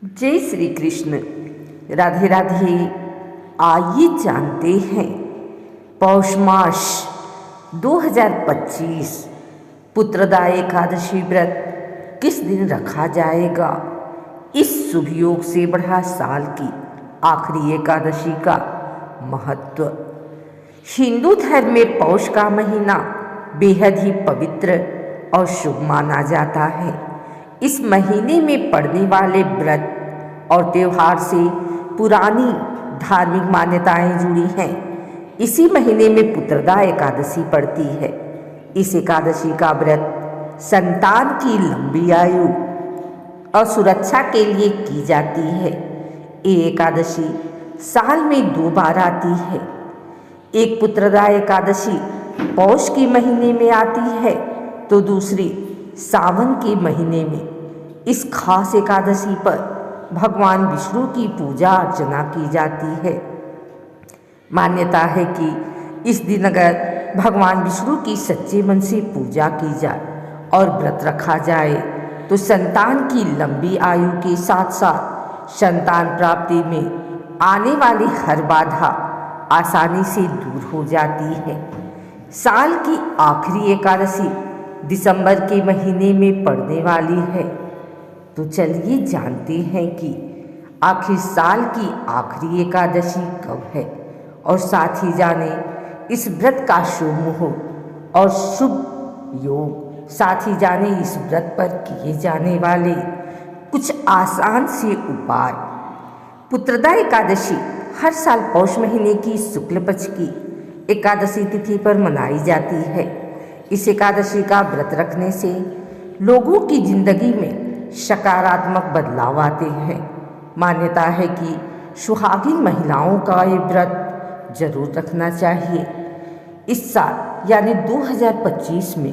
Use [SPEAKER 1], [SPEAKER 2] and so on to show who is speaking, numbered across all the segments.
[SPEAKER 1] जय श्री कृष्ण। राधे राधे। आइए जानते हैं पौष मास 2025 पुत्रदा एकादशी व्रत किस दिन रखा जाएगा। इस शुभ योग से बढ़ा साल की आखिरी एकादशी का महत्व। हिंदू धर्म में पौष का महीना बेहद ही पवित्र और शुभ माना जाता है। इस महीने में पड़ने वाले व्रत और त्यौहार से पुरानी धार्मिक मान्यताएं जुड़ी हैं। इसी महीने में पुत्रदा एकादशी पड़ती है। इस एकादशी का व्रत संतान की लंबी आयु और सुरक्षा के लिए की जाती है। ये एकादशी साल में 2 बार आती है। एक पुत्रदा एकादशी पौष के महीने में आती है तो दूसरी सावन के महीने में। इस खास एकादशी पर भगवान विष्णु की पूजा अर्चना की जाती है। मान्यता है कि इस दिन अगर भगवान विष्णु की सच्चे मन से पूजा की जाए और व्रत रखा जाए तो संतान की लंबी आयु के साथ साथ संतान प्राप्ति में आने वाली हर बाधा आसानी से दूर हो जाती है। साल की आखिरी एकादशी दिसंबर के महीने में पड़ने वाली है। तो चलिए जानते हैं कि आखिर साल की आखिरी एकादशी कब है और साथ ही जाने इस व्रत का शुभ मुहूर्त और शुभ योग। साथ ही जाने इस व्रत पर किए जाने वाले कुछ आसान से उपाय। पुत्रदा एकादशी हर साल पौष महीने की शुक्ल पक्ष की एकादशी तिथि पर मनाई जाती है। इस एकादशी का व्रत रखने से लोगों की जिंदगी में सकारात्मक बदलाव आते हैं। मान्यता है कि सुहागिन महिलाओं का ये व्रत जरूर रखना चाहिए। इस साल यानी 2025 में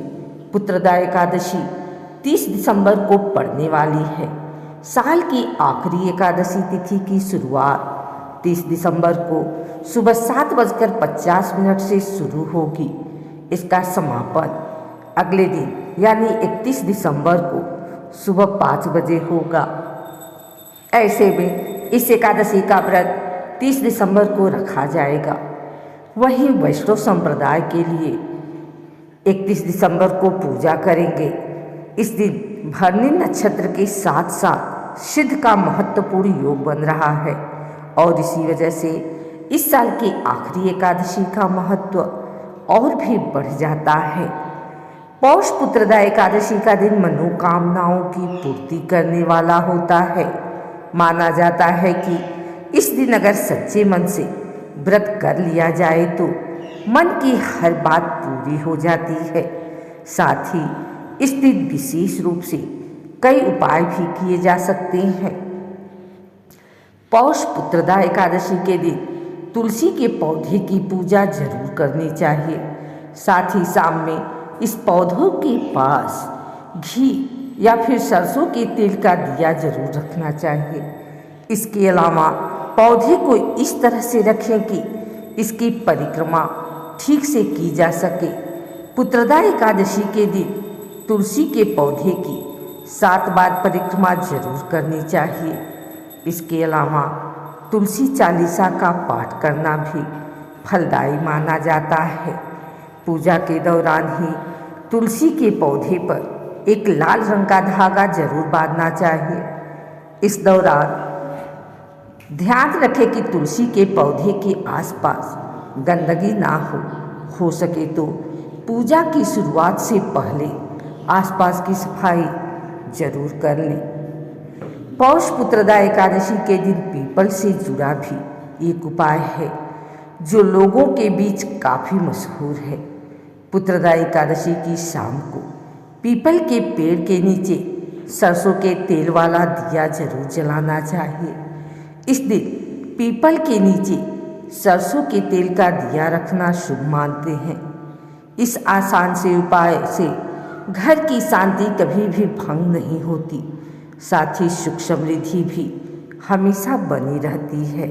[SPEAKER 1] पुत्रदा एकादशी 30 दिसंबर को पड़ने वाली है। साल की आखिरी एकादशी तिथि की शुरुआत 30 दिसंबर को सुबह 7:50 से शुरू होगी। इसका समापन अगले दिन यानी 31 दिसंबर को सुबह 5 बजे होगा। ऐसे में इस एकादशी का व्रत 30 दिसंबर को रखा जाएगा। वहीं वैष्णव संप्रदाय के लिए 31 दिसंबर को पूजा करेंगे। इस दिन भरणी नक्षत्र के साथ साथ सिद्ध का महत्वपूर्ण योग बन रहा है और इसी वजह से इस साल की आखिरी एकादशी का महत्व और भी बढ़ जाता है। पौष पुत्रदा एकादशी का दिन मनोकामनाओं की पूर्ति करने वाला होता है। माना जाता है कि इस दिन अगर सच्चे मन से व्रत कर लिया जाए तो मन की हर बात पूरी हो जाती है। साथ ही इस दिन विशेष रूप से कई उपाय भी किए जा सकते हैं। पौष पुत्रदा एकादशी के दिन तुलसी के पौधे की पूजा जरूर करनी चाहिए। साथ ही शाम में इस पौधों के पास घी या फिर सरसों के तेल का दिया जरूर रखना चाहिए। इसके अलावा पौधे को इस तरह से रखें कि इसकी परिक्रमा ठीक से की जा सके। पुत्रदा एकादशी के दिन तुलसी के पौधे की 7 बार परिक्रमा जरूर करनी चाहिए। इसके अलावा तुलसी चालीसा का पाठ करना भी फलदायी माना जाता है। पूजा के दौरान ही तुलसी के पौधे पर एक लाल रंग का धागा जरूर बांधना चाहिए। इस दौरान ध्यान रखें कि तुलसी के पौधे के आसपास गंदगी ना हो सके तो पूजा की शुरुआत से पहले आसपास की सफाई जरूर कर लें। पौष पुत्रदा एकादशी के दिन पीपल से जुड़ा भी एक उपाय है जो लोगों के बीच काफ़ी मशहूर है। पुत्रदा एकादशी की शाम को पीपल के पेड़ के नीचे सरसों के तेल वाला दिया जरूर जलाना चाहिए। इस दिन पीपल के नीचे सरसों के तेल का दिया रखना शुभ मानते हैं। इस आसान से उपाय से घर की शांति कभी भी भंग नहीं होती। साथ ही सुख समृद्धि भी हमेशा बनी रहती है।